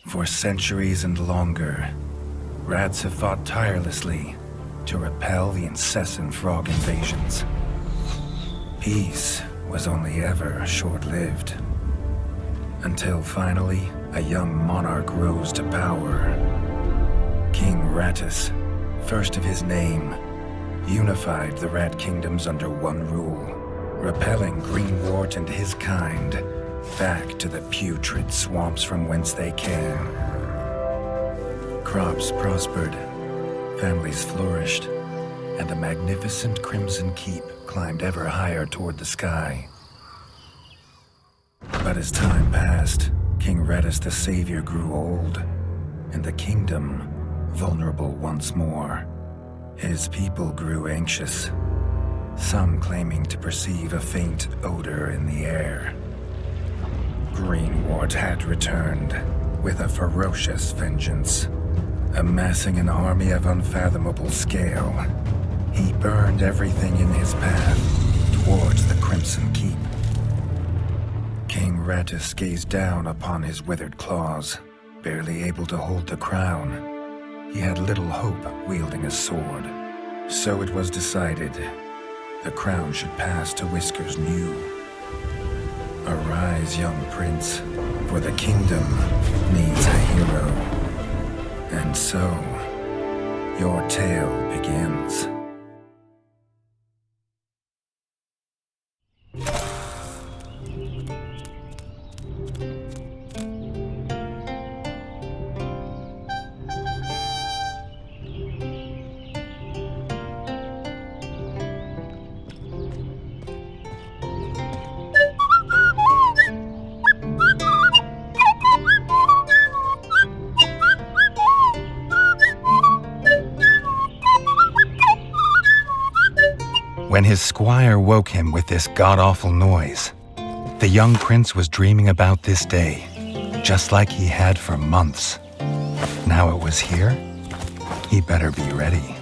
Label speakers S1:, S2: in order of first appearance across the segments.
S1: For centuries and longer, rats have fought tirelessly to repel the incessant frog invasions. Peace was only ever short-lived, until finally a young monarch rose to power. King Rattus, first of his name, unified the rat kingdoms under one rule, repelling Greenwort and his kind back to the putrid swamps from whence they came. Crops prospered, families flourished, and the magnificent Crimson Keep climbed ever higher toward the sky. But as time passed, King Rattus the Savior grew old, and the kingdom vulnerable once more. His people grew anxious, some claiming to perceive a faint odor in the air. Greenwort had returned with a ferocious vengeance. Amassing an army of unfathomable scale, he burned everything in his path towards the Crimson Keep. King Rattus gazed down upon his withered claws, barely able to hold the crown. He had little hope wielding a sword, so it was decided the crown should pass to Whiskers New. Arise, young prince, for the kingdom needs a hero. And so, your tale begins. When his squire woke him with this god-awful noise, the young prince was dreaming about this day, just like he had for months. Now it was here, he better be ready.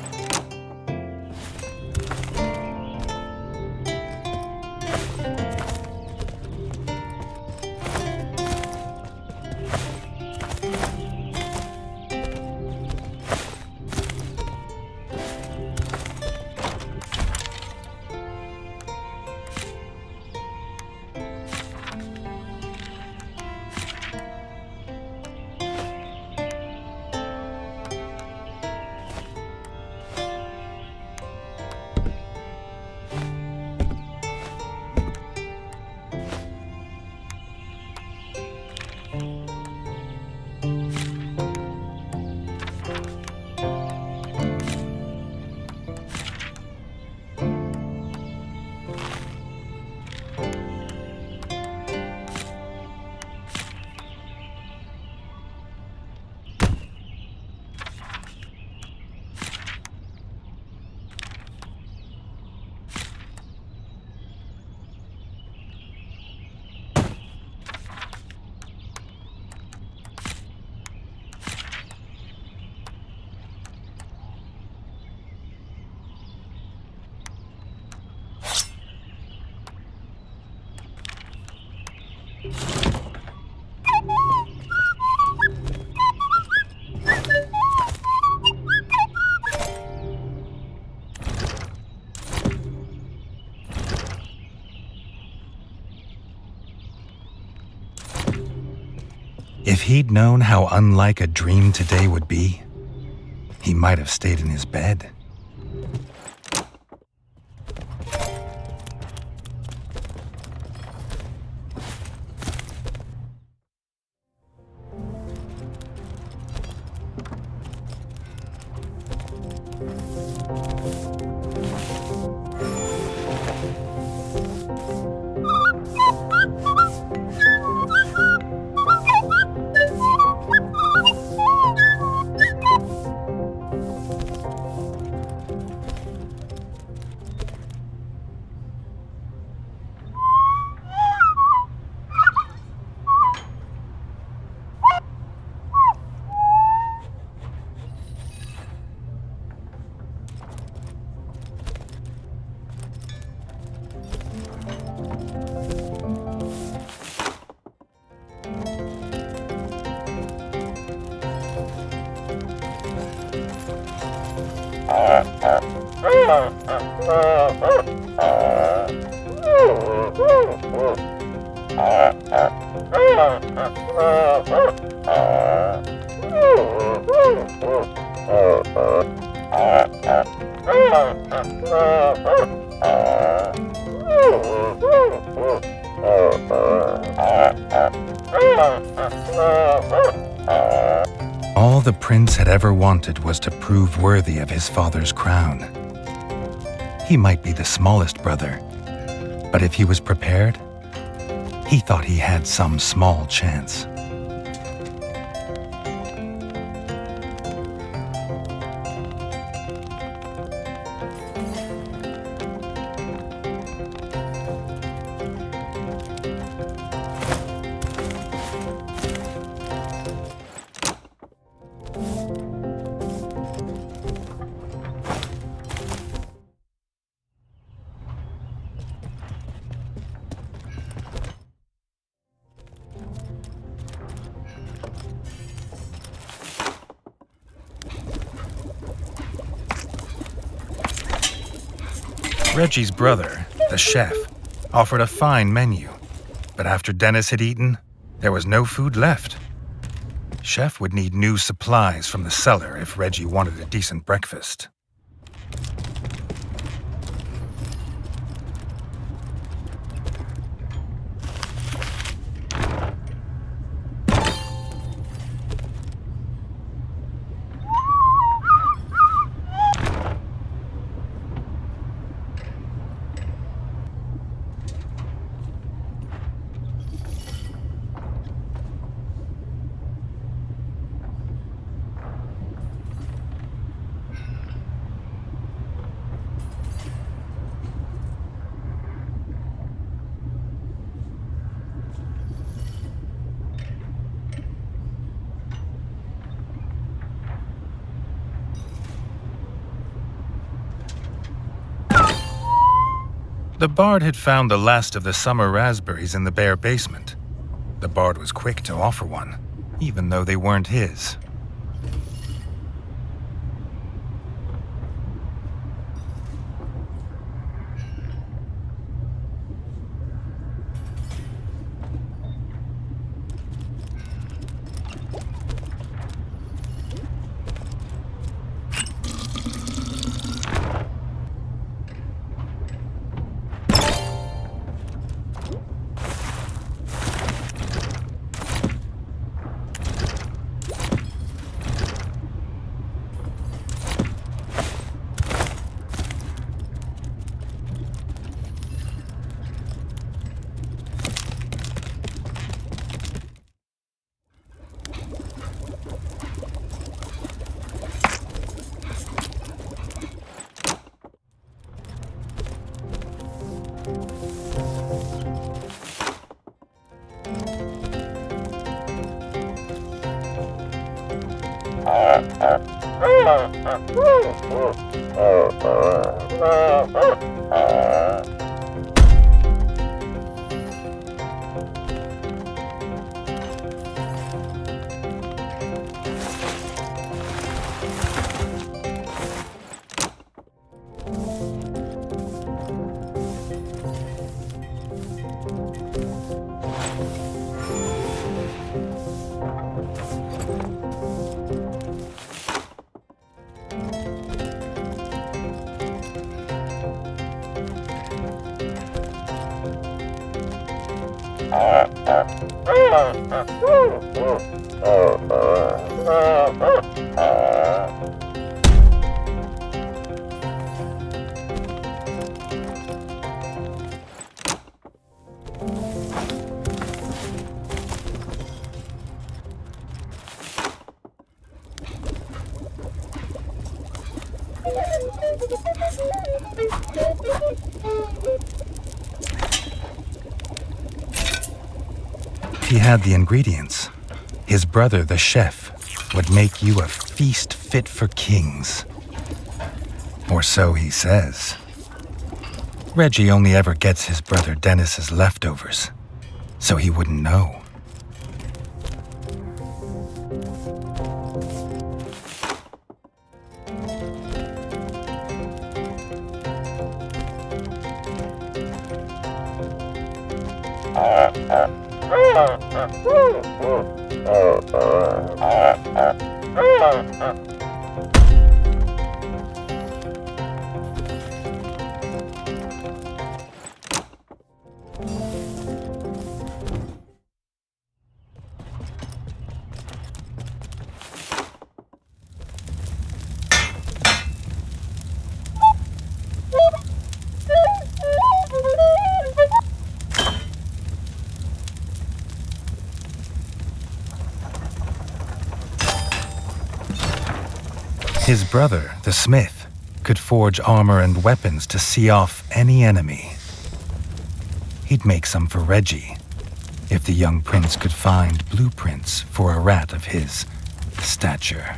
S1: If he'd known how unlike a dream today would be, he might have stayed in his bed. All the prince had ever wanted was to prove worthy of his father's crown. He might be the smallest brother, but if he was prepared, he thought he had some small chance. Reggie's brother, the chef, offered a fine menu, but after Dennis had eaten, there was no food left. Chef would need new supplies from the cellar if Reggie wanted a decent breakfast. The bard had found the last of the summer raspberries in the bare basement. The bard was quick to offer one, even though they weren't his. He had the ingredients. His brother, the chef, would make you a feast fit for kings. Or so he says. Reggie only ever gets his brother Dennis's leftovers, so he wouldn't know. His brother, the smith, could forge armor and weapons to see off any enemy. He'd make some for Reggie, if the young prince could find blueprints for a rat of his stature.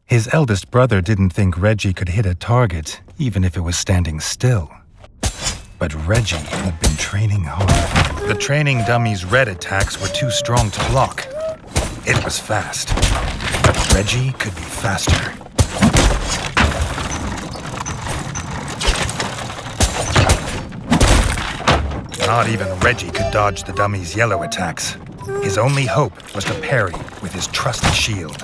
S1: His eldest brother didn't think Reggie could hit a target, even if it was standing still. But Reggie had been training hard. The training dummy's red attacks were too strong to block. It was fast, but Reggie could be faster. Not even Reggie could dodge the dummy's yellow attacks. His only hope was to parry with his trusty shield.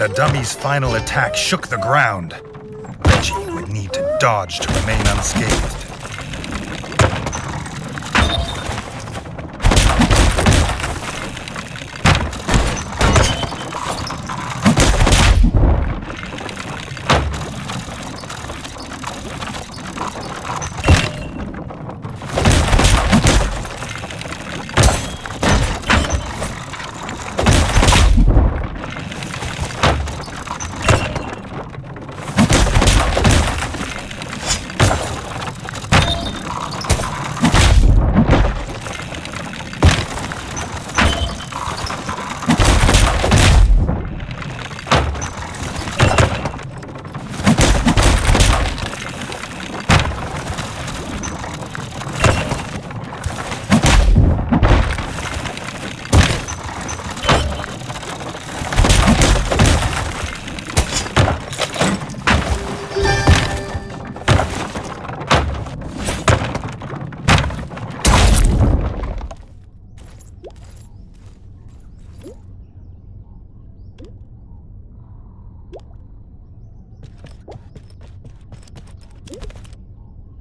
S1: The dummy's final attack shook the ground. Reggie would need to dodge to remain unscathed.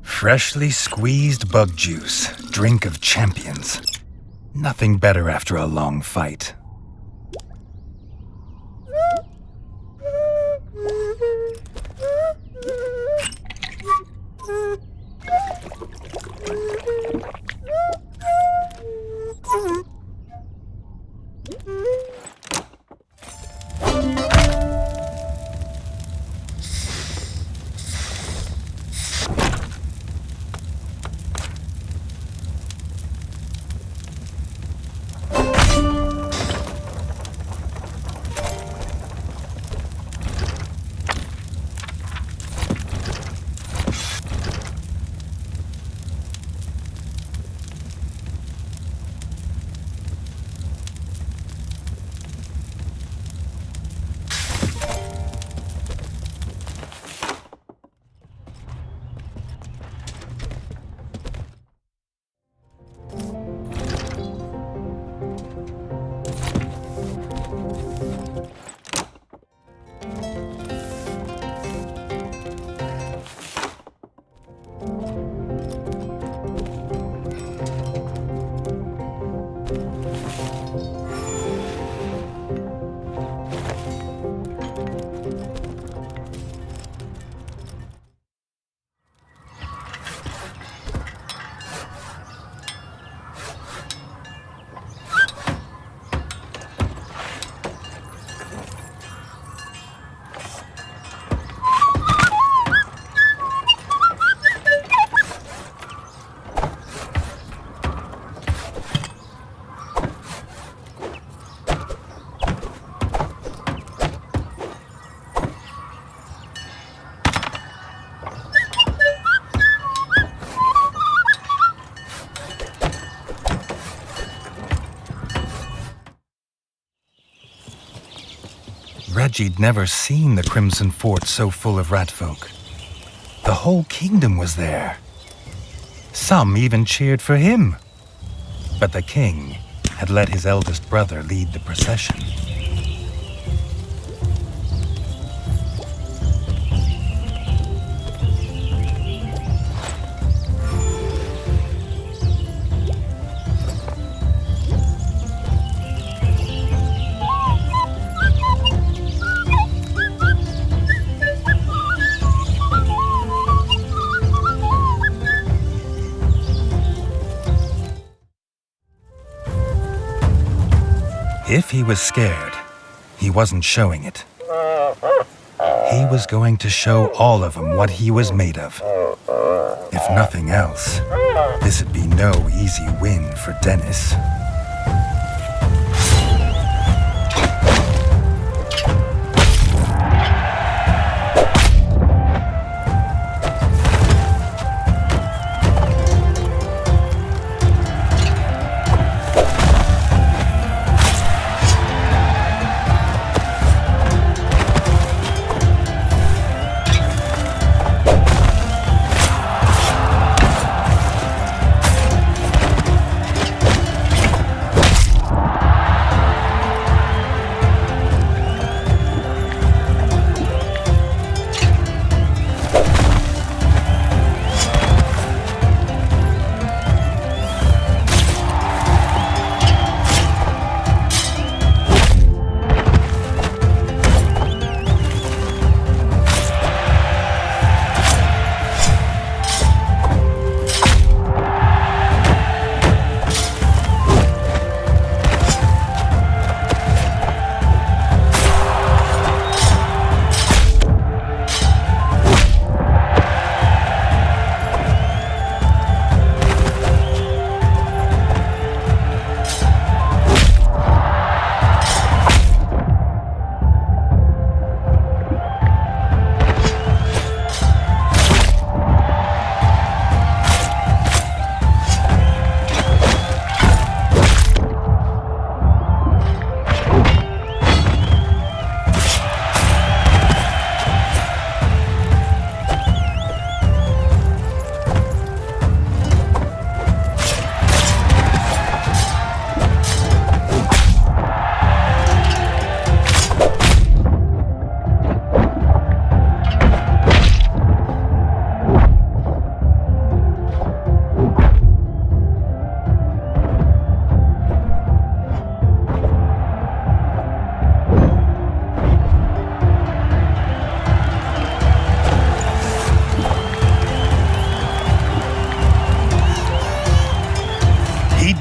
S1: Freshly squeezed bug juice, drink of champions. Nothing better after a long fight. Majid never seen the Crimson Fort so full of rat folk. The whole kingdom was there. Some even cheered for him. But the king had let his eldest brother lead the procession. If he was scared, he wasn't showing it. He was going to show all of them what he was made of. If nothing else, this'd be no easy win for Dennis.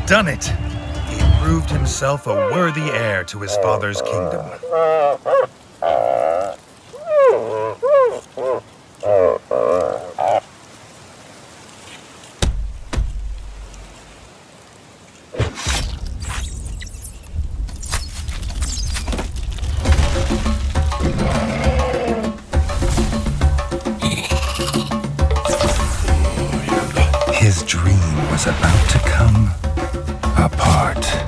S1: Done it! He proved himself a worthy heir to his father's kingdom. His dream was about to come apart.